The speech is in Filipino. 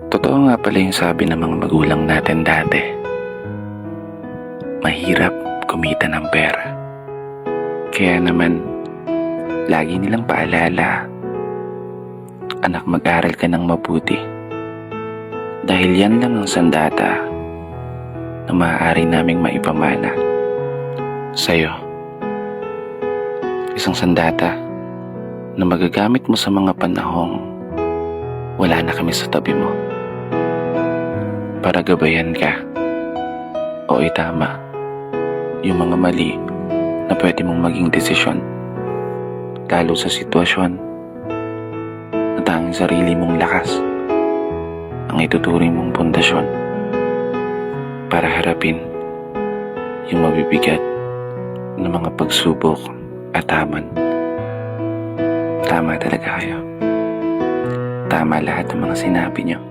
Totoo nga pala yung sabi ng mga magulang natin dati. Mahirap kumita ng pera. Kaya naman, lagi nilang paalala, anak, mag-aral ka ng mabuti. Dahil yan lang ang sandata na maaari naming maipamana sa'yo. Isang sandata na magagamit mo sa mga panahong wala na kami sa tabi mo. Para gabayan ka o itama yung mga mali na pwede mong maging desisyon, lalo sa sitwasyon na tanging sarili mong lakas ang ituturing mong pundasyon para harapin yung mabibigat na mga pagsubok at hamon. Tama talaga kayo. Tama lahat ng mga sinabi niyo.